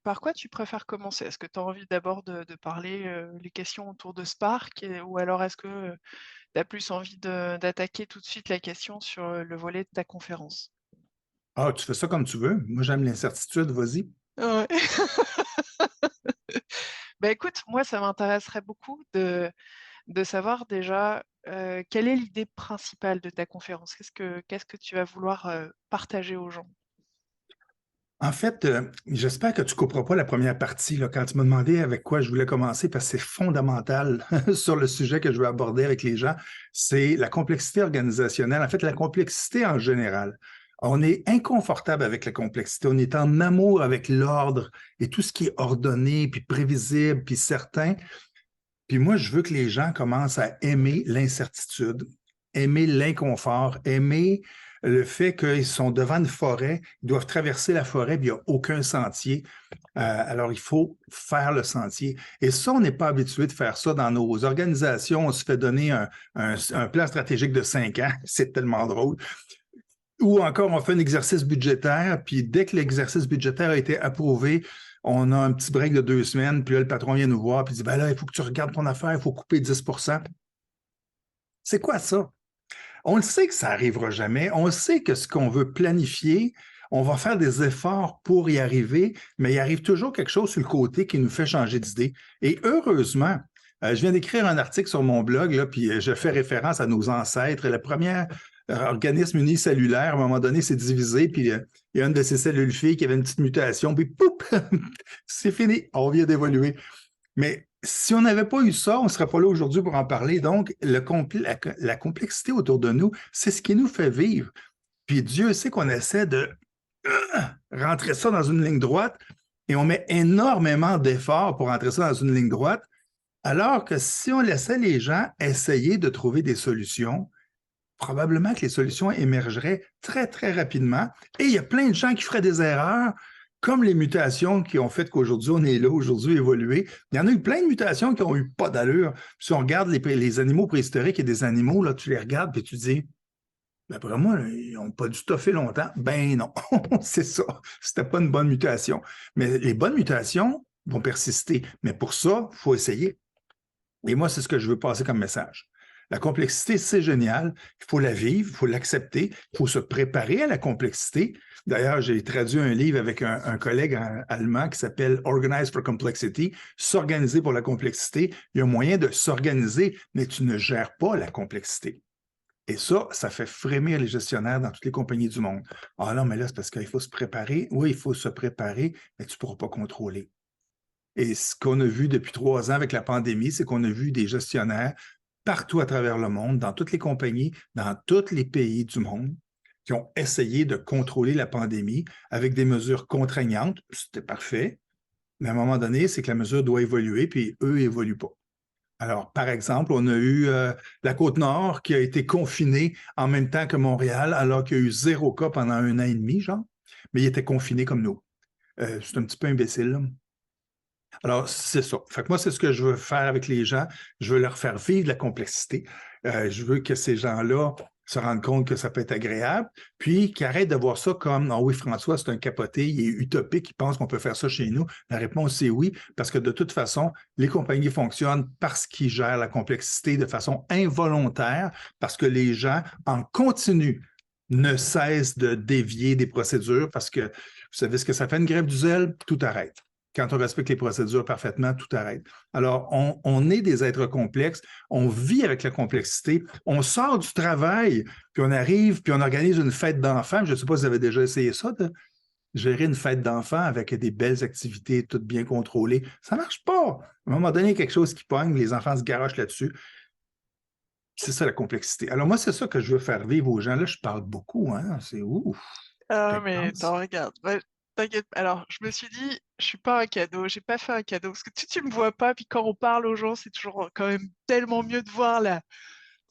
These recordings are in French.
par quoi tu préfères commencer? Est-ce que tu as envie d'abord de parler, les questions autour de Spark ou alors est-ce que, tu as plus envie d'attaquer tout de suite la question sur, le volet de ta conférence? Ah, tu fais ça comme tu veux. Moi, j'aime l'incertitude, vas-y. Ouais. Bah, écoute, moi ça m'intéresserait beaucoup de savoir déjà, quelle est l'idée principale de ta conférence? Qu'est-ce que tu vas vouloir, partager aux gens? En fait, j'espère que tu ne couperas pas la première partie, là, quand tu m'as demandé avec quoi je voulais commencer, parce que c'est fondamental sur le sujet que je veux aborder avec les gens, c'est la complexité organisationnelle, en fait, la complexité en général. On est inconfortable avec la complexité, on est en amour avec l'ordre et tout ce qui est ordonné, puis prévisible, puis certain. Puis moi, je veux que les gens commencent à aimer l'incertitude, aimer l'inconfort, aimer le fait qu'ils sont devant une forêt, ils doivent traverser la forêt, puis il n'y a aucun sentier. Alors, il faut faire le sentier. Et ça, on n'est pas habitué de faire ça dans nos organisations. On se fait donner un plan stratégique de 5 ans. C'est tellement drôle. Ou encore, on fait un exercice budgétaire, puis dès que l'exercice budgétaire a été approuvé, on a un petit break de 2 semaines, puis là, le patron vient nous voir, puis dit, ben là, il faut que tu regardes ton affaire, il faut couper 10%. C'est quoi ça? On le sait que ça n'arrivera jamais. On le sait que ce qu'on veut planifier, on va faire des efforts pour y arriver, mais il arrive toujours quelque chose sur le côté qui nous fait changer d'idée. Et heureusement, je viens d'écrire un article sur mon blog, là, puis je fais référence à nos ancêtres. Le premier organisme unicellulaire, à un moment donné, s'est divisé, puis il y a une de ces cellules filles qui avait une petite mutation, puis poup, c'est fini, on vient d'évoluer. Mais si on n'avait pas eu ça, on ne serait pas là aujourd'hui pour en parler. Donc, la complexité autour de nous, c'est ce qui nous fait vivre. Puis Dieu sait qu'on essaie de rentrer ça dans une ligne droite et on met énormément d'efforts pour rentrer ça dans une ligne droite, alors que si on laissait les gens essayer de trouver des solutions, probablement que les solutions émergeraient très, très rapidement. Et il y a plein de gens qui feraient des erreurs, comme les mutations qui ont fait qu'aujourd'hui, on est là, aujourd'hui, évolué. Il y en a eu plein de mutations qui n'ont eu pas d'allure. Puis si on regarde les animaux préhistoriques et des animaux, là, tu les regardes et tu dis, d'après moi, ils n'ont pas dû toffer longtemps. Ben non, c'est ça. C'était pas une bonne mutation. Mais les bonnes mutations vont persister. Mais pour ça, il faut essayer. Et moi, c'est ce que je veux passer comme message. La complexité, c'est génial. Il faut la vivre, il faut l'accepter, il faut se préparer à la complexité. D'ailleurs, j'ai traduit un livre avec un collègue allemand qui s'appelle Organize for Complexity, s'organiser pour la complexité. Il y a un moyen de s'organiser, mais tu ne gères pas la complexité. Et ça fait frémir les gestionnaires dans toutes les compagnies du monde. Ah non, mais là, c'est parce qu'il faut se préparer. Oui, il faut se préparer, mais tu ne pourras pas contrôler. Et ce qu'on a vu depuis 3 ans avec la pandémie, c'est qu'on a vu des gestionnaires partout à travers le monde, dans toutes les compagnies, dans tous les pays du monde, qui ont essayé de contrôler la pandémie avec des mesures contraignantes. C'était parfait. Mais à un moment donné, c'est que la mesure doit évoluer, puis eux n'évoluent pas. Alors, par exemple, on a eu la Côte-Nord qui a été confinée en même temps que Montréal, alors qu'il y a eu 0 cas pendant 1 an et demi, genre, mais ils étaient confinés comme nous. C'est un petit peu imbécile, là. Alors, c'est ça. Fait que moi, c'est ce que je veux faire avec les gens. Je veux leur faire vivre la complexité. Je veux que ces gens-là se rendent compte que ça peut être agréable, puis qu'ils arrêtent de voir ça comme «Ah oui, François, c'est un capoté, il est utopique, il pense qu'on peut faire ça chez nous». La réponse, c'est oui, parce que de toute façon, les compagnies fonctionnent parce qu'ils gèrent la complexité de façon involontaire, parce que les gens en continu ne cessent de dévier des procédures, parce que vous savez ce que ça fait une grève du zèle? Tout arrête. Quand on respecte les procédures parfaitement, tout arrête. Alors, on est des êtres complexes, on vit avec la complexité, on sort du travail, puis on arrive, puis on organise une fête d'enfants. Je ne sais pas si vous avez déjà essayé ça, de gérer une fête d'enfants avec des belles activités, toutes bien contrôlées. Ça ne marche pas. À un moment donné, il y a quelque chose qui pogne, les enfants se garochent là-dessus. C'est ça la complexité. Alors moi, c'est ça que je veux faire vivre aux gens. Là, je parle beaucoup, hein? C'est ouf, c'est Ah mais intense. attends, regarde, ouais, t'inquiète pas. Alors, je me suis dit: «Je suis pas un cadeau, j'ai pas fait un cadeau» parce que tu me vois pas, puis quand on parle aux gens, c'est toujours, quand même tellement mieux de voir la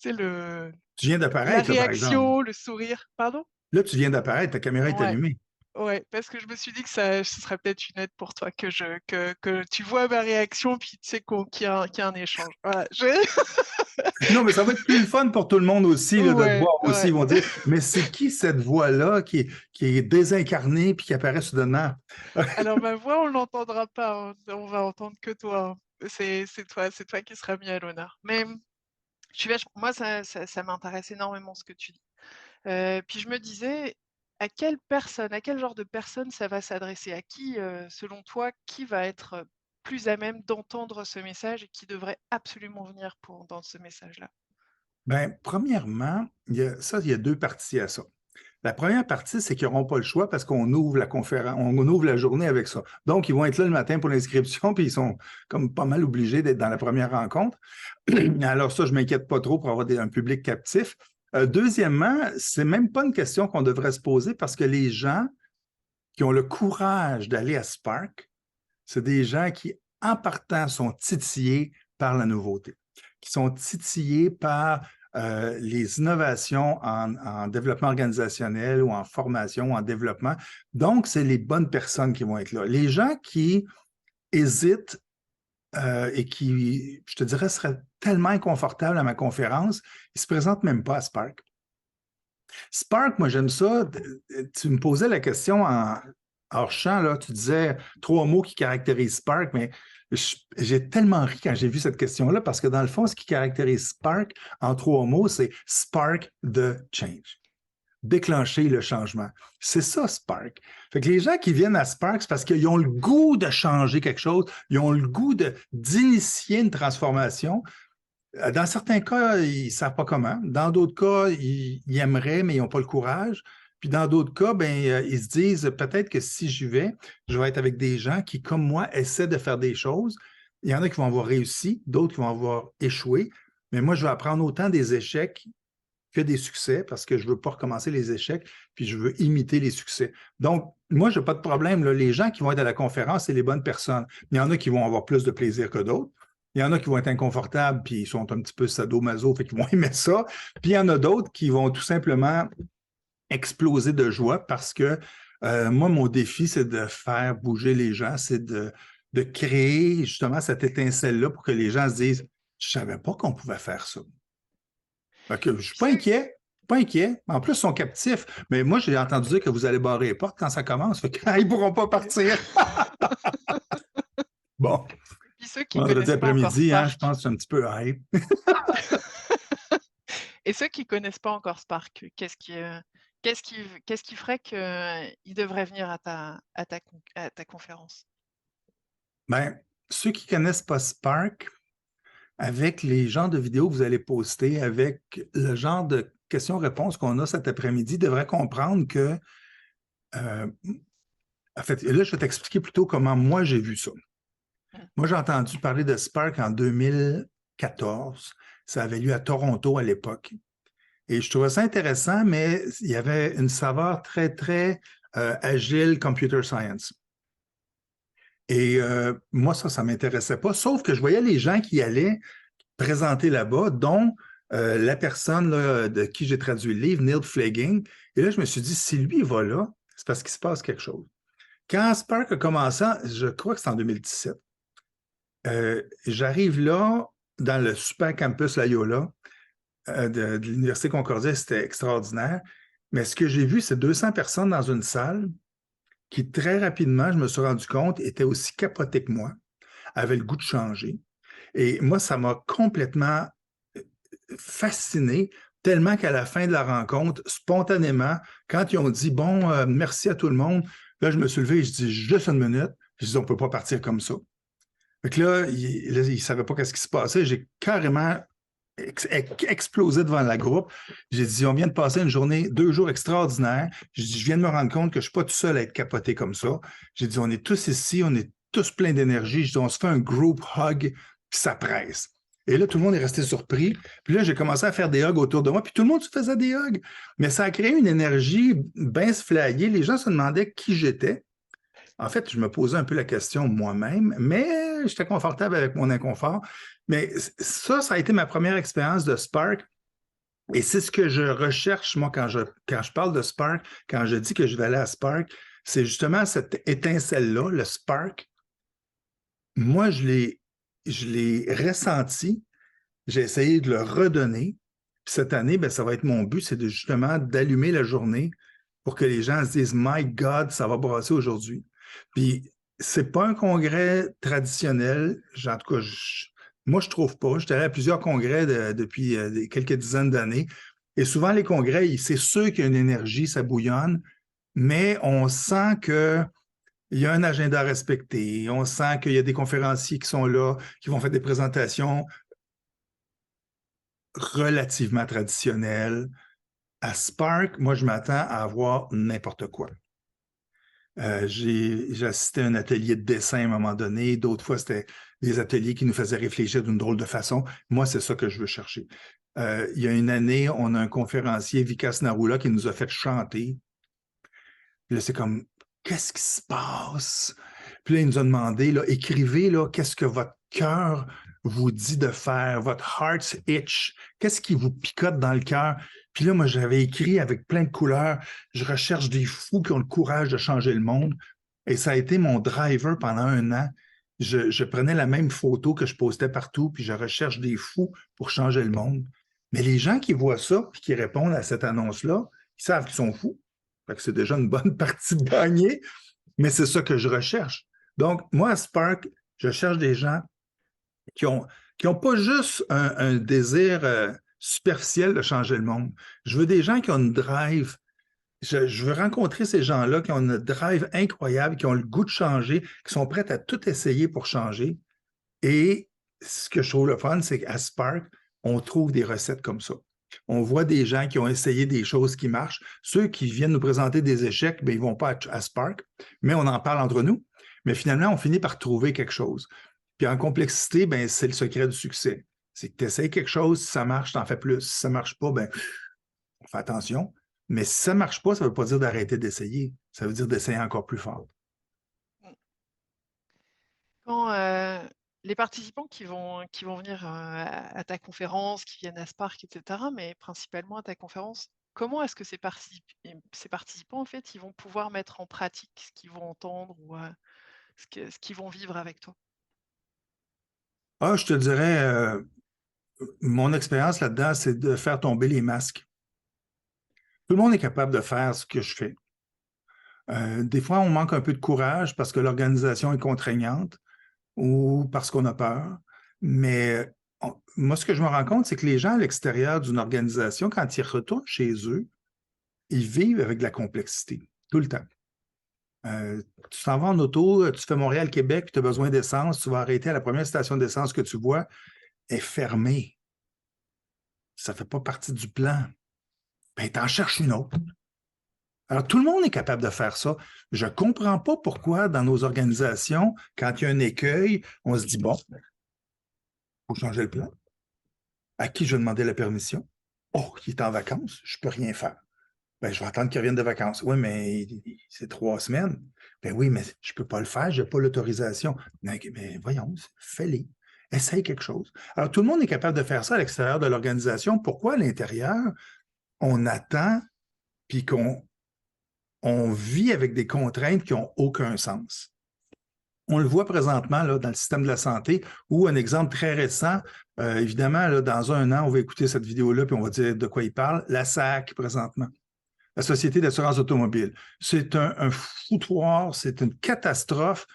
tu sais, Tu viens la d'apparaître, là, par exemple. réaction, le sourire. Pardon? Là, tu viens d'apparaître, ta caméra est Ouais. allumée. Ouais, parce que je me suis dit que ce serait peut-être une aide pour toi que tu vois ma réaction, puis tu sais qu'il y a un échange. Voilà, je Non, mais ça va être plus le fun pour tout le monde aussi, là, de te ouais, voir aussi. Ils ouais. vont dire, mais c'est qui cette voix-là qui est désincarnée puis qui apparaît soudainement? Alors ma voix, on l'entendra pas, hein, on va entendre que toi, hein. C'est toi qui seras mis à l'honneur. Mais, je suis moi ça m'intéresse énormément ce que tu dis. Puis je me disais, à quelle personne, à quel genre de personne ça va s'adresser? À qui, selon toi, qui va être, plus à même d'entendre ce message et qui devrait absolument venir pour entendre ce message-là? Bien, premièrement, il y a 2 parties à ça. La première partie, c'est qu'ils n'auront pas le choix parce qu'on ouvre la conférence, on ouvre la journée avec ça. Donc, ils vont être là le matin pour l'inscription, puis ils sont comme pas mal obligés d'être dans la première rencontre. Alors ça, je ne m'inquiète pas trop pour avoir un public captif. Deuxièmement, c'est même pas une question qu'on devrait se poser parce que les gens qui ont le courage d'aller à Spark, c'est des gens qui, en partant, sont titillés par la nouveauté, qui sont titillés par les innovations en développement organisationnel ou en formation, en développement. Donc, c'est les bonnes personnes qui vont être là. Les gens qui hésitent et qui, je te dirais, seraient tellement inconfortables à ma conférence, ils ne se présentent même pas à Spark. Spark, moi, j'aime ça. Tu me posais la question en hors champ, là, tu disais 3 mots qui caractérisent Spark, mais j'ai tellement ri quand j'ai vu cette question-là parce que dans le fond, ce qui caractérise Spark en 3 mots, c'est Spark the Change. Déclencher le changement. C'est ça, Spark. Fait que les gens qui viennent à Spark, c'est parce qu'ils ont le goût de changer quelque chose, ils ont le goût d'initier une transformation. Dans certains cas, ils ne savent pas comment. Dans d'autres cas, ils aimeraient, mais ils n'ont pas le courage. Puis dans d'autres cas, ben, ils se disent peut-être que si j'y vais, je vais être avec des gens qui, comme moi, essaient de faire des choses. Il y en a qui vont avoir réussi, d'autres qui vont avoir échoué. Mais moi, je vais apprendre autant des échecs que des succès parce que je ne veux pas recommencer les échecs, puis je veux imiter les succès. Donc, moi, je n'ai pas de problème, là. Les gens qui vont être à la conférence, c'est les bonnes personnes. Il y en a qui vont avoir plus de plaisir que d'autres. Il y en a qui vont être inconfortables, puis ils sont un petit peu sadomaso, fait qu'ils vont aimer ça. Puis il y en a d'autres qui vont tout simplement exploser de joie parce que moi, mon défi, c'est de faire bouger les gens, c'est de créer justement cette étincelle-là pour que les gens se disent « Je ne savais pas qu'on pouvait faire ça ». Je ne suis Tu pas sais inquiet. Pas inquiet. En plus, ils sont captifs. Mais moi, j'ai entendu dire que vous allez barrer les portes quand ça commence. Fait qu'ils ne pourront pas partir. Bon, puis ceux qui vendredi connaissent pas encore après-midi, hein, je Spark pense que c'est un petit peu hype. et ceux qui connaissent pas encore Spark, qu'est-ce qui ferait qu'ils devraient venir à ta conférence? Bien, ceux qui ne connaissent pas Spark, avec les genres de vidéos que vous allez poster, avec le genre de questions-réponses qu'on a cet après-midi, devraient comprendre que, en fait, là, je vais t'expliquer plutôt comment moi j'ai vu ça. Mmh. Moi, j'ai entendu parler de Spark en 2014. Ça avait lieu à Toronto à l'époque. Et je trouvais ça intéressant, mais il y avait une saveur très, très agile computer science. Et moi, ça ne m'intéressait pas, sauf que je voyais les gens qui allaient présenter là-bas, dont la personne là, de qui j'ai traduit le livre, Neil Fleging. Et là, je me suis dit, si lui va là, c'est parce qu'il se passe quelque chose. Quand Spark a commencé, je crois que c'est en 2017, j'arrive là, dans le super campus Loyola de l'Université Concordia, c'était extraordinaire. Mais ce que j'ai vu, c'est 200 personnes dans une salle qui, très rapidement, je me suis rendu compte, étaient aussi capotées que moi, avaient le goût de changer. Et moi, ça m'a complètement fasciné, tellement qu'à la fin de la rencontre, spontanément, quand ils ont dit « Bon, merci à tout le monde », là, je me suis levé et je dis « Juste une minute ». Je dis « On ne peut pas partir comme ça ». Fait que là, ils ne savaient pas ce qui se passait. J'ai carrément explosé devant la groupe. J'ai dit, on vient de passer une journée, 2 jours extraordinaires. J'ai dit, je viens de me rendre compte que je ne suis pas tout seul à être capoté comme ça. J'ai dit, on est tous ici, on est tous pleins d'énergie. Je dis, on se fait un group hug, puis ça presse. Et là, tout le monde est resté surpris. Puis là, j'ai commencé à faire des hugs autour de moi, puis tout le monde se faisait des hugs. Mais ça a créé une énergie bien flyée. Les gens se demandaient qui j'étais. En fait, je me posais un peu la question moi-même, mais j'étais confortable avec mon inconfort. Mais ça a été ma première expérience de Spark. Et c'est ce que je recherche, moi, quand je parle de Spark, quand je dis que je vais aller à Spark, C'est justement cette étincelle-là, le spark. Moi, je l'ai ressenti. J'ai essayé de le redonner. Puis cette année, ben, ça va être mon but, c'est de justement d'allumer la journée pour que les gens se disent My God, ça va brasser aujourd'hui. Puis c'est pas un congrès traditionnel. En tout cas, moi, je trouve pas. J'étais allé à plusieurs congrès depuis quelques dizaines d'années. Et souvent, les congrès, c'est sûr qu'il y a une énergie, ça bouillonne, mais on sent que il y a un agenda à respecter. On sent qu'il y a des conférenciers qui sont là, qui vont faire des présentations relativement traditionnelles. À Spark, moi, je m'attends à avoir n'importe quoi. J'ai assisté à un atelier de dessin à un moment donné. D'autres fois, c'était des ateliers qui nous faisaient réfléchir d'une drôle de façon. Moi, c'est ça que je veux chercher. Il y a une année, on a un conférencier, Vikas Narula, qui nous a fait chanter. Puis là, c'est comme, qu'est-ce qui se passe? Puis là, il nous a demandé, là, écrivez, là, qu'est-ce que votre cœur vous dit de faire, votre heart's itch, qu'est-ce qui vous picote dans le cœur? Puis là, moi, j'avais écrit avec plein de couleurs, je recherche des fous qui ont le courage de changer le monde. Et ça a été mon driver pendant un an. Je prenais la même photo que je postais partout, puis je recherche des fous pour changer le monde. Mais les gens qui voient ça, puis qui répondent à cette annonce-là, ils savent qu'ils sont fous. Fait que c'est déjà une bonne partie de gagner, mais c'est ça que je recherche. Donc, moi, à Spark, je cherche des gens qui ont pas juste un désir superficiel de changer le monde. Je veux des gens qui ont une drive. Je veux rencontrer ces gens-là qui ont une drive incroyable, qui ont le goût de changer, qui sont prêts à tout essayer pour changer. Et ce que je trouve le fun, c'est qu'à Spark, on trouve des recettes comme ça. On voit des gens qui ont essayé des choses qui marchent. Ceux qui viennent nous présenter des échecs, bien, ils ne vont pas à Spark, mais on en parle entre nous. Mais finalement, on finit par trouver quelque chose. Puis en complexité, ben, c'est le secret du succès. C'est que tu essaies quelque chose, si ça marche, tu en fais plus. Si ça ne marche pas, ben, on fait attention. Mais si ça ne marche pas, ça ne veut pas dire d'arrêter d'essayer. Ça veut dire d'essayer encore plus fort. Quand, les participants qui vont venir, à ta conférence, qui viennent à Spark et cetera, mais principalement à ta conférence, comment est-ce que ces participants, en fait, ils vont pouvoir mettre en pratique ce qu'ils vont entendre ou, ce qu'ils vont vivre avec toi? Ah, je te dirais, mon expérience là-dedans, c'est de faire tomber les masques. Tout le monde est capable de faire ce que je fais. Des fois, on manque un peu de courage parce que l'organisation est contraignante ou parce qu'on a peur. Mais moi, ce que je me rends compte, c'est que les gens à l'extérieur d'une organisation, quand ils retournent chez eux, ils vivent avec de la complexité, tout le temps. Tu t'en vas en auto, tu fais Montréal-Québec, tu as besoin d'essence, tu vas arrêter à la première station d'essence que tu vois, est fermée. Ça ne fait pas partie du plan. Ben, tu en cherches une autre. Alors, tout le monde est capable de faire ça. Je ne comprends pas pourquoi, dans nos organisations, quand il y a un écueil, on se dit, bon, il faut changer le plan. À qui je vais demander la permission? Oh, il est en vacances, je ne peux rien faire. Ben, je vais attendre qu'il revienne de vacances. Oui, mais c'est 3 semaines. Ben oui, mais je ne peux pas le faire, je n'ai pas l'autorisation. Mais voyons, fais-le. Essaye quelque chose. Alors, tout le monde est capable de faire ça à l'extérieur de l'organisation. Pourquoi à l'intérieur, on attend puis qu'on vit avec des contraintes qui n'ont aucun sens? On le voit présentement là, dans le système de la santé, où un exemple très récent, évidemment, là, dans un an, on va écouter cette vidéo-là, puis on va dire de quoi il parle, la SAC présentement, la Société d'assurance automobile. C'est un foutoir, c'est une catastrophe.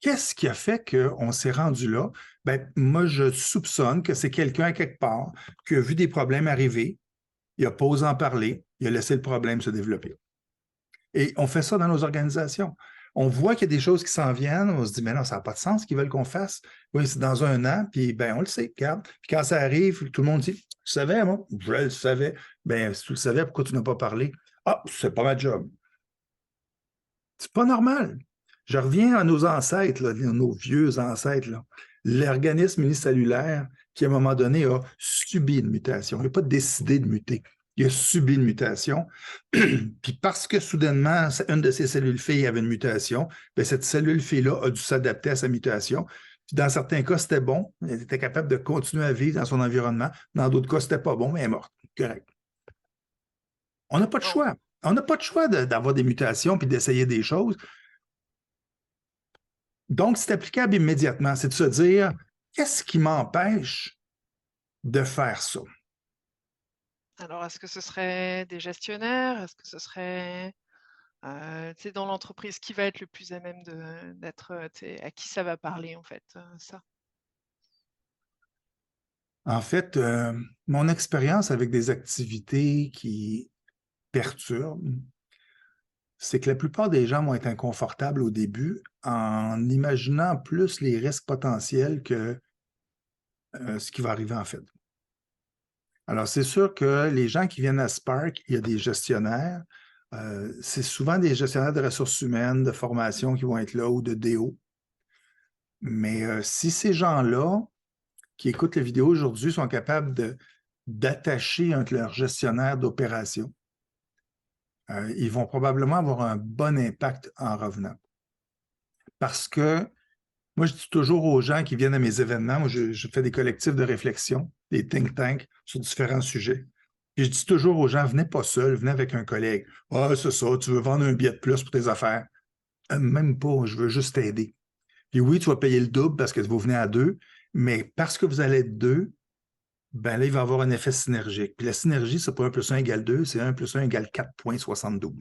Qu'est-ce qui a fait qu'on s'est rendu là? Ben, moi, je soupçonne que c'est quelqu'un à quelque part qui a vu des problèmes arriver, il n'a pas osé en parler, il a laissé le problème se développer. Et on fait ça dans nos organisations. On voit qu'il y a des choses qui s'en viennent, on se dit, mais non, ça n'a pas de sens qu'ils veulent qu'on fasse. Oui, c'est dans un an, puis ben, on le sait, regarde. Puis quand ça arrive, tout le monde dit, tu savais, moi? Je le savais. Ben, si tu le savais, pourquoi tu n'as pas parlé? Ah, c'est pas ma job. C'est pas normal. Je reviens à nos ancêtres, là, nos vieux ancêtres, l'organisme unicellulaire qui, à un moment donné, a subi une mutation. Il n'a pas décidé de muter. Il a subi une mutation. Puis parce que soudainement, une de ses cellules filles avait une mutation, bien, cette cellule fille-là a dû s'adapter à sa mutation. Puis dans certains cas, c'était bon. Elle était capable de continuer à vivre dans son environnement. Dans d'autres cas, c'était pas bon, mais elle est morte. Correct. On n'a pas de Non. choix. On n'a pas de choix d'avoir des mutations puis d'essayer des choses. Donc, c'est applicable immédiatement. C'est de se dire, qu'est-ce qui m'empêche de faire ça? Alors, est-ce que ce serait des gestionnaires? Est-ce que ce serait, tu sais, dans l'entreprise, qui va être le plus à même d'être, tu sais, à qui ça va parler en fait, ça? En fait, mon expérience avec des activités qui perturbent, c'est que la plupart des gens vont être inconfortables au début en imaginant plus les risques potentiels que ce qui va arriver en fait. Alors, c'est sûr que les gens qui viennent à Spark, il y a des gestionnaires. C'est souvent des gestionnaires de ressources humaines, de formation qui vont être là ou de DO. Mais si ces gens-là qui écoutent la vidéo aujourd'hui sont capables d'attacher un de leurs gestionnaires d'opération, ils vont probablement avoir un bon impact en revenant. Parce que moi, je dis toujours aux gens qui viennent à mes événements, moi, je fais des collectifs de réflexion, des think tanks sur différents sujets. Puis je dis toujours aux gens, venez pas seul, venez avec un collègue. Ah, c'est ça, tu veux vendre un billet de plus pour tes affaires. Même pas, je veux juste t'aider. Puis oui, tu vas payer le double parce que vous venez à deux, mais parce que vous allez être deux, ben là, il va y avoir un effet synergique. Puis la synergie, c'est pas 1 plus 1 égale 2, c'est 1 plus 1 égale 4,72.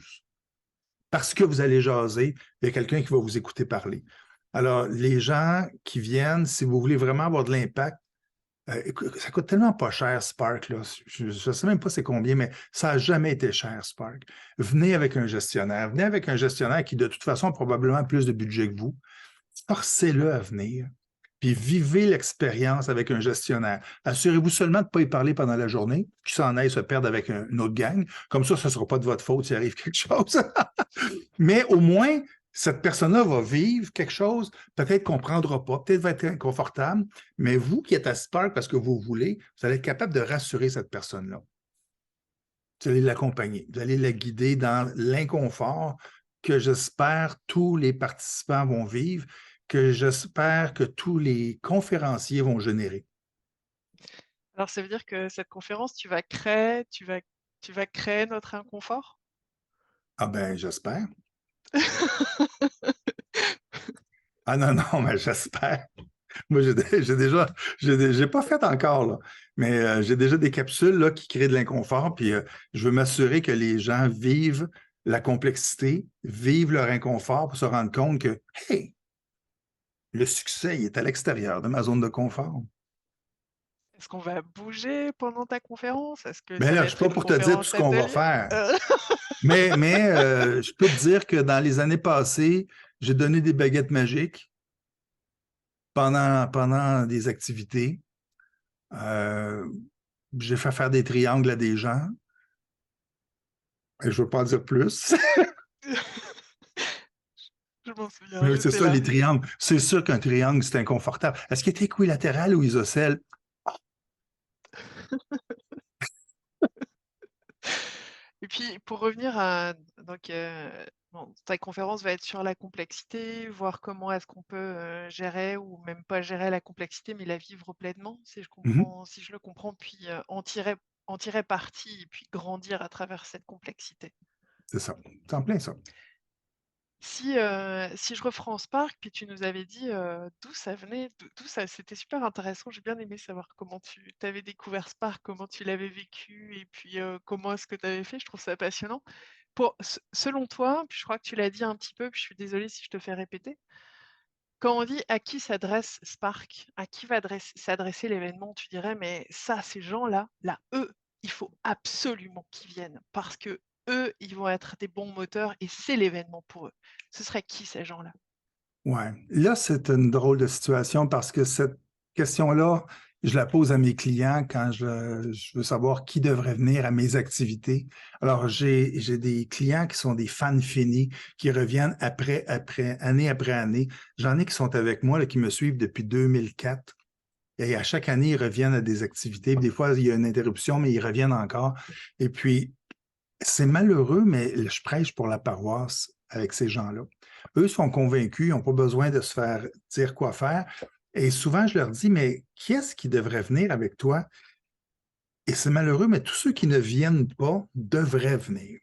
Parce que vous allez jaser, il y a quelqu'un qui va vous écouter parler. Alors, les gens qui viennent, si vous voulez vraiment avoir de l'impact, ça coûte tellement pas cher, Spark. Là. Je ne sais même pas c'est combien, mais ça n'a jamais été cher, Spark. Venez avec un gestionnaire. Venez avec un gestionnaire qui, de toute façon, a probablement plus de budget que vous. Forcez-le à venir. Puis vivez l'expérience avec un gestionnaire. Assurez-vous seulement de ne pas y parler pendant la journée, qu'il s'en aille se perdre avec une autre gang. Comme ça ne sera pas de votre faute s'il arrive quelque chose. Mais au moins, cette personne-là va vivre quelque chose, peut-être qu'on ne prendra pas, peut-être va être inconfortable, mais vous qui êtes à Spark parce que vous voulez, vous allez être capable de rassurer cette personne-là. Vous allez l'accompagner, vous allez la guider dans l'inconfort que j'espère tous les participants vont vivre, que j'espère que tous les conférenciers vont générer. Alors ça veut dire que cette conférence, tu vas créer notre inconfort? Ah ben, j'espère. Ah non, non, mais j'espère. Moi, j'ai pas fait encore, là, mais j'ai déjà des capsules là, qui créent de l'inconfort, puis je veux m'assurer que les gens vivent la complexité, vivent leur inconfort pour se rendre compte que, hey, le succès, il est à l'extérieur de ma zone de confort. Est-ce qu'on va bouger pendant ta conférence? Est-ce que Bien ça là, va je ne suis être pas une pour te dire tout ce conférence qu'on va atelier? faire, mais je peux te dire que dans les années passées, j'ai donné des baguettes magiques pendant des activités. J'ai fait faire des triangles à des gens. Et je ne veux pas en dire plus. Je m'en souviens, Mais c'est j'étais ça, là. les triangles. C'est sûr qu'un triangle, c'est inconfortable. Est-ce qu'il est équilatéral ou isocèle? Et puis pour revenir à donc bon, ta conférence va être sur la complexité, voir comment est-ce qu'on peut, gérer ou même pas gérer la complexité, mais la vivre pleinement, Mhm. si je le comprends, puis, en tirer parti et puis grandir à travers cette complexité. C'est ça. C'est en plein ça. Si je reprends Spark, puis tu nous avais dit, d'où ça venait, d'où ça c'était super intéressant. J'ai bien aimé savoir comment tu avais découvert Spark, comment tu l'avais vécu et puis, comment est-ce que tu avais fait. Je trouve ça passionnant. Selon toi, puis je crois que tu l'as dit un petit peu, puis je suis désolée si je te fais répéter. Quand on dit: «À qui s'adresse Spark?» À qui va s'adresser l'événement? Tu dirais: «Mais ça, ces gens-là, là, eux, il faut absolument qu'ils viennent parce que eux, ils vont être des bons moteurs et c'est l'événement pour eux». Ce serait qui ces gens-là? Ouais. Là, c'est une drôle de situation parce que cette question-là, je la pose à mes clients quand je veux savoir qui devrait venir à mes activités. Alors, j'ai des clients qui sont des fans finis, qui reviennent année après année. J'en ai qui sont avec moi, là, qui me suivent depuis 2004. Et à chaque année, ils reviennent à des activités. Des fois, il y a une interruption, mais ils reviennent encore. Et puis, c'est malheureux, mais je prêche pour la paroisse avec ces gens-là. Eux sont convaincus, ils n'ont pas besoin de se faire dire quoi faire. Et souvent, je leur dis, mais qui est-ce qui devrait venir avec toi? Et c'est malheureux, mais tous ceux qui ne viennent pas devraient venir.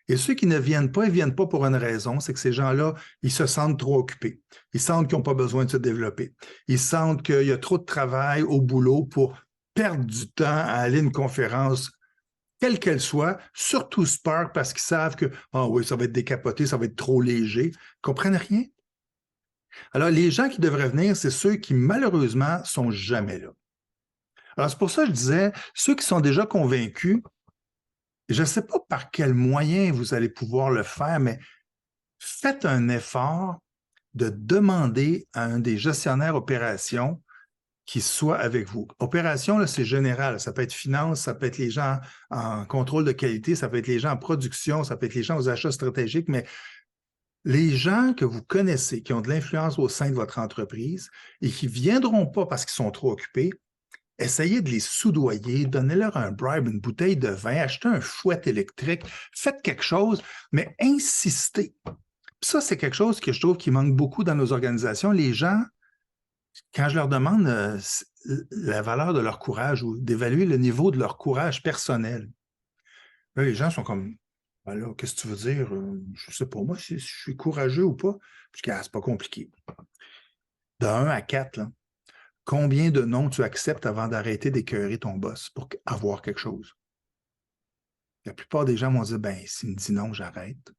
Et ceux qui ne viennent pas, ils ne viennent pas pour une raison, c'est que ces gens-là, ils se sentent trop occupés. Ils sentent qu'ils n'ont pas besoin de se développer. Ils sentent qu'il y a trop de travail au boulot pour perdre du temps à aller à une conférence, quelle qu'elle soit, surtout Spark, parce qu'ils savent que, ah oui, ça va être décapoté, ça va être trop léger. Ils ne comprennent rien. Alors, les gens qui devraient venir, c'est ceux qui, malheureusement, ne sont jamais là. Alors, c'est pour ça que je disais, ceux qui sont déjà convaincus, je ne sais pas par quel moyen vous allez pouvoir le faire, mais faites un effort de demander à un des gestionnaires opérations qui soit avec vous. Opération, c'est général. Ça peut être finance, ça peut être les gens en contrôle de qualité, ça peut être les gens en production, ça peut être les gens aux achats stratégiques, mais les gens que vous connaissez, qui ont de l'influence au sein de votre entreprise et qui ne viendront pas parce qu'ils sont trop occupés, essayez de les soudoyer, donnez-leur un bribe, une bouteille de vin, achetez un fouet électrique, faites quelque chose, mais insistez. Ça, c'est quelque chose que je trouve qui manque beaucoup dans nos organisations. Les gens, quand je leur demande la valeur de leur courage ou d'évaluer le niveau de leur courage personnel, là, les gens sont comme, ben là, qu'est-ce que tu veux dire? Je ne sais pas, moi, si je suis courageux ou pas. Puis je dis, ah, c'est pas compliqué. De 1 à 4, là, combien de noms tu acceptes avant d'arrêter d'écœurer ton boss pour avoir quelque chose? La plupart des gens vont dire, ben, s'il me dit non, j'arrête.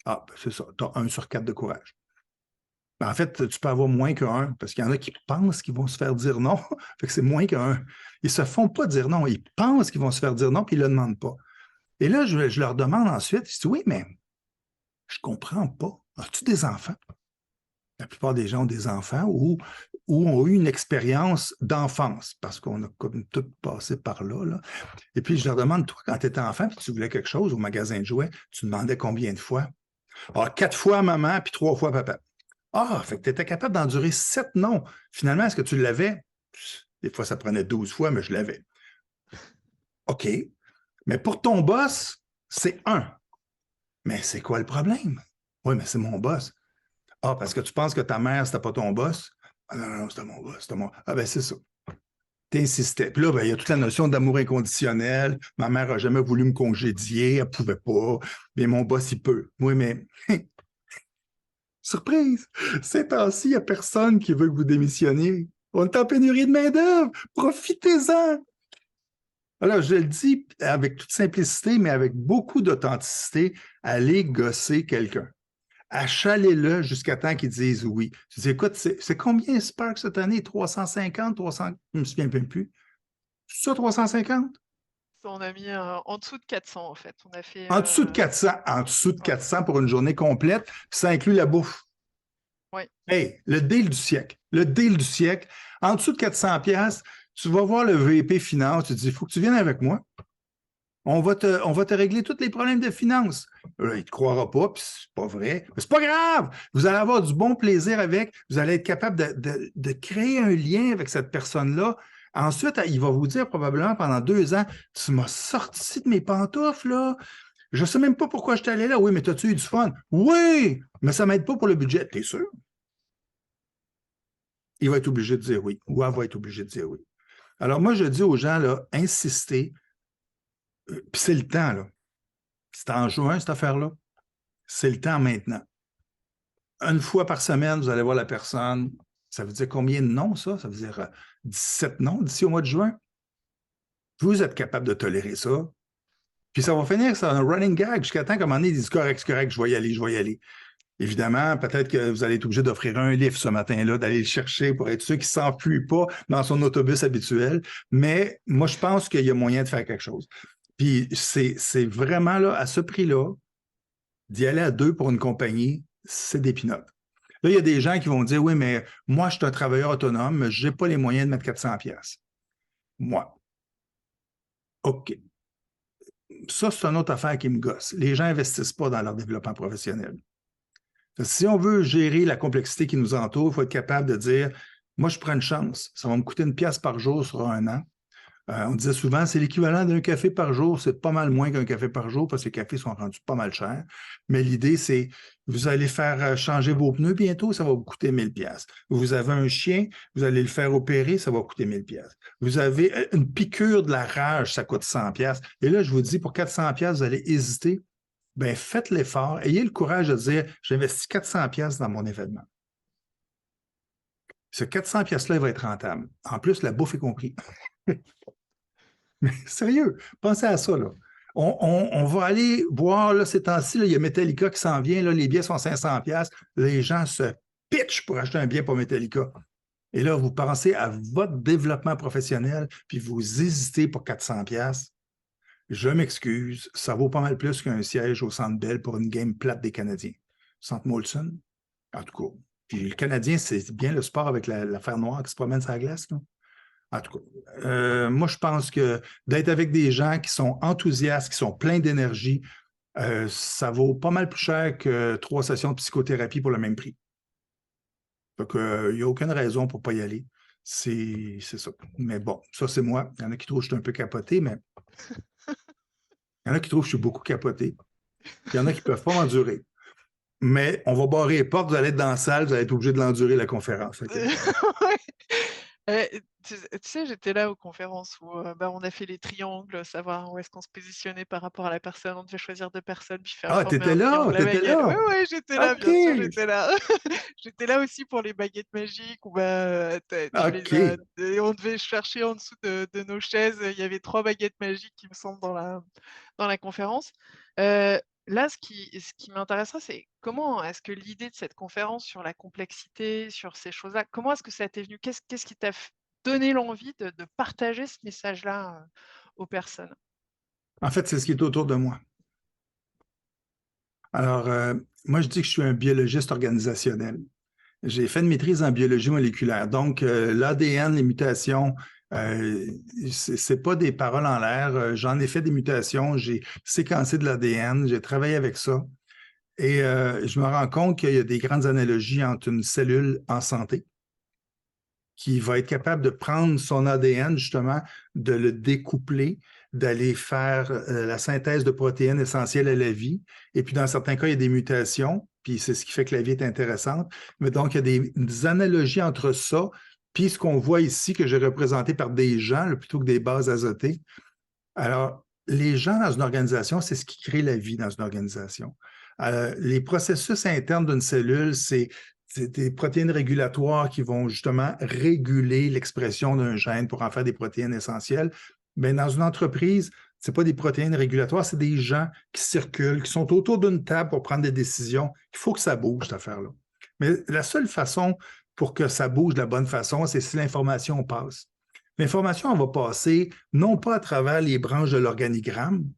Ah, ben, c'est ça, tu as 1 sur 4 de courage. Ben, en fait, tu peux avoir moins qu'un, parce qu'il y en a qui pensent qu'ils vont se faire dire non, fait que c'est moins qu'un. Ils ne se font pas dire non, ils pensent qu'ils vont se faire dire non, puis ils ne le demandent pas. Et là, je leur demande ensuite, je dis, oui, mais je ne comprends pas. As-tu des enfants? La plupart des gens ont des enfants ou ont eu une expérience d'enfance, parce qu'on a comme tout passé par là, là. Et puis, je leur demande, toi, quand tu étais enfant, puis tu voulais quelque chose au magasin de jouets, tu demandais combien de fois? Ah, 4 fois maman, puis 3 fois papa. Ah, fait que tu étais capable d'endurer 7 noms. Finalement, est-ce que tu l'avais? Des fois, ça prenait 12 fois, mais je l'avais. OK. Mais pour ton boss, c'est 1. Mais c'est quoi le problème? Oui, mais c'est mon boss. Ah, parce que tu penses que ta mère, c'était pas ton boss? Ah non, non, c'était mon boss. C'était mon... Ah, ben c'est ça. T'insistais. Puis là, ben, il y a toute la notion d'amour inconditionnel. Ma mère n'a jamais voulu me congédier, elle ne pouvait pas. Mais mon boss, il peut. Oui, mais surprise! Ces temps-ci, il n'y a personne qui veut que vous démissionniez. On est en pénurie de main-d'œuvre. Profitez-en! Alors, je le dis avec toute simplicité, mais avec beaucoup d'authenticité, allez gosser quelqu'un. Achalez-le jusqu'à temps qu'ils disent oui. Je dis, écoute, c'est combien Spark cette année? 350, 300, je ne me souviens même plus. C'est ça, 350? On a mis en dessous de 400, en fait. On a fait, En dessous de 400, en dessous de ouais. 400 pour une journée complète, puis ça inclut la bouffe. Ouais. Hey, le deal du siècle. Le deal du siècle. En dessous de 400 pièces, tu vas voir le VP Finance, tu te dis, il faut que tu viennes avec moi. On va te régler tous les problèmes de finances. Il ne te croira pas, puis c'est pas vrai. Mais c'est pas grave. Vous allez avoir du bon plaisir avec. Vous allez être capable de créer un lien avec cette personne-là. Ensuite, il va vous dire probablement pendant 2 ans, tu m'as sorti de mes pantoufles, là. Je ne sais même pas pourquoi je suis allé là. Oui, mais as-tu eu du fun? Oui, mais ça ne m'aide pas pour le budget. T'es sûr? Il va être obligé de dire oui. Ou elle va être obligée de dire oui. Alors, moi, je dis aux gens, là, insistez. Puis c'est le temps, là. C'est en juin, cette affaire-là. C'est le temps maintenant. Une fois par semaine, vous allez voir la personne. Ça veut dire combien de noms, ça? Ça veut dire 17 noms d'ici au mois de juin. Vous êtes capable de tolérer ça. Puis ça va finir, c'est un running gag jusqu'à temps qu'à un moment donné, ils disent correct, c'est correct, je vais y aller, je vais y aller. Évidemment, peut-être que vous allez être obligé d'offrir un livre ce matin-là, d'aller le chercher pour être sûr qu'il ne s'enfuit pas dans son autobus habituel. Mais moi, je pense qu'il y a moyen de faire quelque chose. Puis c'est vraiment là, à ce prix-là, d'y aller à 2 pour une compagnie, c'est des pinottes. Là, il y a des gens qui vont dire, oui, mais moi, je suis un travailleur autonome, je n'ai pas les moyens de mettre 400 pièces. Moi. OK. Ça, c'est une autre affaire qui me gosse. Les gens n'investissent pas dans leur développement professionnel. Si on veut gérer la complexité qui nous entoure, il faut être capable de dire, moi, je prends une chance. Ça va me coûter 1 pièce par jour sur 1 an. On disait souvent, c'est l'équivalent d'un café par jour. C'est pas mal moins qu'un café par jour parce que les cafés sont rendus pas mal chers. Mais l'idée, c'est, vous allez faire changer vos pneus bientôt, ça va vous coûter 1000 pièces. Vous avez un chien, vous allez le faire opérer, ça va coûter 1000 pièces. Vous avez une piqûre de la rage, ça coûte 100 pièces. Et là, je vous dis, pour 400 pièces, vous allez hésiter. ben faites l'effort, ayez le courage de dire, j'investis 400 pièces dans mon événement. Ce 400 pièces-là, il va être rentable. En plus, la bouffe est compris. Mais sérieux, pensez à ça, là. On va aller voir, là, ces temps-ci, il y a Metallica qui s'en vient, là, les billets sont 500 pièces. Les gens se pitchent pour acheter un billet pour Metallica. Et là, vous pensez à votre développement professionnel, puis vous hésitez pour 400 pièces. Je m'excuse, ça vaut pas mal plus qu'un siège au Centre Bell pour une game plate des Canadiens. Centre Molson, en tout cas. Puis le Canadien, c'est bien le sport avec l'affaire noire qui se promène sur la glace, là. En tout cas, moi, je pense que d'être avec des gens qui sont enthousiastes, qui sont pleins d'énergie, ça vaut pas mal plus cher que 3 sessions de psychothérapie pour le même prix. Donc, il n'y a aucune raison pour ne pas y aller. C'est ça. Mais bon, ça, c'est moi. Il y en a qui trouvent que je suis un peu capoté, mais il y en a qui trouvent que je suis beaucoup capoté. Il y en a qui ne peuvent pas m'endurer. Mais on va barrer les portes, vous allez être dans la salle, vous allez être obligé de l'endurer, la conférence. Ouais. Tu sais, j'étais là aux conférences où bah, on a fait les triangles, savoir où est-ce qu'on se positionnait par rapport à la personne. On devait choisir 2 personnes, puis faire Ah, former t'étais un là, triangle à t'étais baguette. Ouais, là. ouais, j'étais là, OK, bien sûr, j'étais là. J'étais là aussi pour les baguettes magiques où bah, tu les as OK. et on devait chercher en dessous de nos chaises, il y avait 3 baguettes magiques, il me semble, dans la conférence. Là, ce qui m'intéresserait, c'est comment est-ce que l'idée de cette conférence sur la complexité, sur ces choses-là, comment est-ce que ça t'est venu? Qu'est-ce qui t'a donné l'envie de partager ce message-là, aux personnes? En fait, c'est ce qui est autour de moi. Alors, moi, je dis que je suis un biologiste organisationnel. J'ai fait une maîtrise en biologie moléculaire. Donc, l'ADN, les mutations, c'est pas des paroles en l'air. J'en ai fait des mutations, j'ai séquencé de l'ADN, j'ai travaillé avec ça. Et je me rends compte qu'il y a des grandes analogies entre une cellule en santé qui va être capable de prendre son ADN, justement, de le découpler, d'aller faire la synthèse de protéines essentielles à la vie. Et puis, dans certains cas, il y a des mutations, puis c'est ce qui fait que la vie est intéressante. Mais donc, il y a des analogies entre ça, puis ce qu'on voit ici, que j'ai représenté par des gens, là, plutôt que des bases azotées. Alors, les gens dans une organisation, c'est ce qui crée la vie dans une organisation. Les processus internes d'une cellule, c'est des protéines régulatoires qui vont justement réguler l'expression d'un gène pour en faire des protéines essentielles. Mais dans une entreprise, ce n'est pas des protéines régulatoires, c'est des gens qui circulent, qui sont autour d'une table pour prendre des décisions. Il faut que ça bouge, cette affaire-là. Mais la seule façon pour que ça bouge de la bonne façon, c'est si l'information passe. L'information, elle va passer non pas à travers les branches de l'organigramme,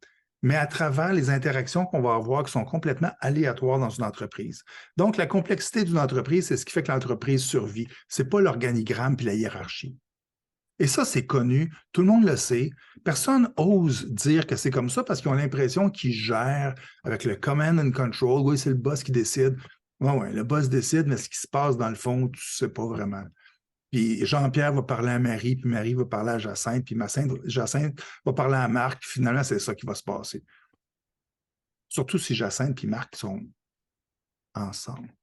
mais à travers les interactions qu'on va avoir qui sont complètement aléatoires dans une entreprise. Donc, la complexité d'une entreprise, c'est ce qui fait que l'entreprise survit. Ce n'est pas l'organigramme puis la hiérarchie. Et ça, c'est connu, tout le monde le sait. Personne ose dire que c'est comme ça parce qu'ils ont l'impression qu'ils gèrent avec le command and control. Oui, c'est le boss qui décide. Oui, oui, le boss décide, mais ce qui se passe dans le fond, tu ne sais pas vraiment. Puis Jean-Pierre va parler à Marie, puis Marie va parler à Jacinthe, puis Jacinthe va parler à Marc, puis finalement, c'est ça qui va se passer. Surtout si Jacinthe et Marc sont ensemble.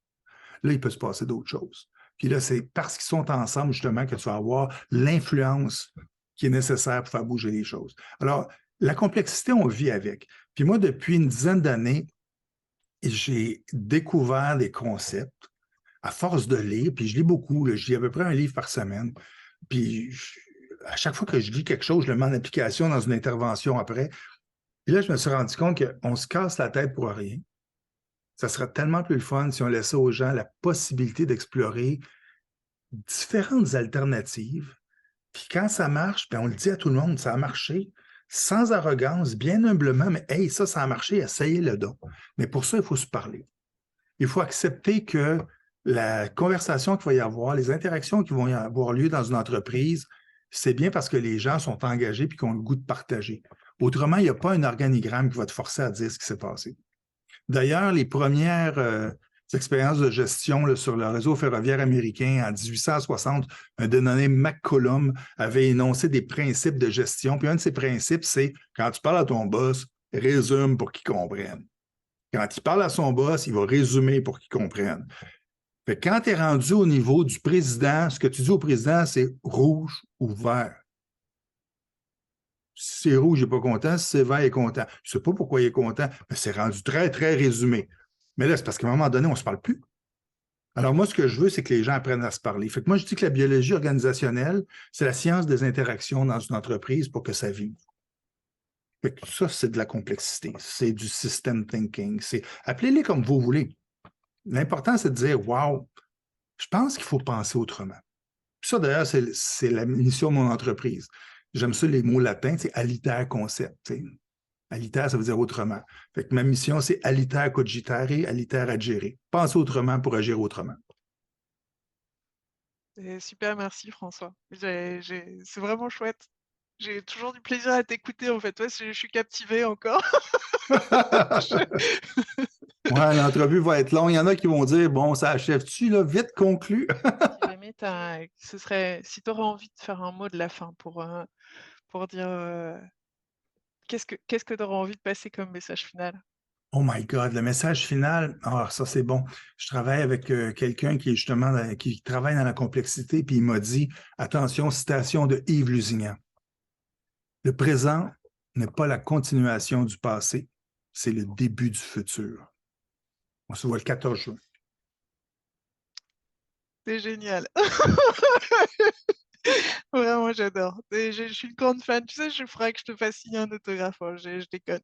Là, il peut se passer d'autres choses. Puis là, c'est parce qu'ils sont ensemble, justement, que tu vas avoir l'influence qui est nécessaire pour faire bouger les choses. Alors, la complexité, on vit avec. Puis moi, depuis une dizaine d'années, j'ai découvert des concepts à force de lire, puis je lis beaucoup, là, je lis à peu près un livre par semaine. Puis à chaque fois que je lis quelque chose, je le mets en application dans une intervention après. Puis là, je me suis rendu compte qu'on se casse la tête pour rien. Ça serait tellement plus le fun si on laissait aux gens la possibilité d'explorer différentes alternatives. Puis quand ça marche, puis on le dit à tout le monde, ça a marché, sans arrogance, bien humblement, mais hey, ça a marché, essayez-le donc. Mais pour ça, il faut se parler. Il faut accepter que la conversation qu'il va y avoir, les interactions qui vont y avoir lieu dans une entreprise, c'est bien parce que les gens sont engagés et qu'ils ont le goût de partager. Autrement, il n'y a pas un organigramme qui va te forcer à dire ce qui s'est passé. D'ailleurs, les premières expériences de gestion là, sur le réseau ferroviaire américain en 1860, un dénommé McCollum avait énoncé des principes de gestion. Puis un de ces principes, c'est quand tu parles à ton boss, résume pour qu'il comprenne. Quand il parle à son boss, il va résumer pour qu'il comprenne. Fait que quand tu es rendu au niveau du président, ce que tu dis au président, c'est rouge ou vert. Si c'est rouge, il n'est pas content. Si c'est vert, il est content. Je ne sais pas pourquoi il est content, mais c'est rendu très, très résumé. Mais là, c'est parce qu'à un moment donné, on ne se parle plus. Alors, moi, ce que je veux, c'est que les gens apprennent à se parler. Fait que moi, je dis que la biologie organisationnelle, c'est la science des interactions dans une entreprise pour que ça vive. Fait que ça, c'est de la complexité. C'est du system thinking. Appelez-les comme vous voulez. L'important, c'est de dire, wow, je pense qu'il faut penser autrement. Puis ça, d'ailleurs, c'est la mission de mon entreprise. J'aime ça, les mots latins, c'est aliter concept. T'sais. Aliter, ça veut dire autrement. Fait que ma mission, c'est aliter cogitare, aliter agere. Penser autrement pour agir autrement. Et super, merci François. C'est vraiment chouette. J'ai toujours du plaisir à t'écouter en fait. Ouais, je suis captivée encore. Ouais, l'entrevue va être longue. Il y en a qui vont dire, bon, ça achève-tu, là, vite conclu. Si jamais si tu aurais envie de faire un mot de la fin pour dire qu'est-ce que tu aurais envie de passer comme message final? Oh my God, le message final, ah, ça c'est bon. Je travaille avec quelqu'un qui est justement qui travaille dans la complexité, puis il m'a dit, attention, citation de Yves Lusignan. Le présent n'est pas la continuation du passé, c'est le début du futur. On se voit le 14 juin. C'est génial. Vraiment, j'adore. Je suis une grande fan. Tu sais, je ferais que je te fasse signer un autographe. Hein, je déconne.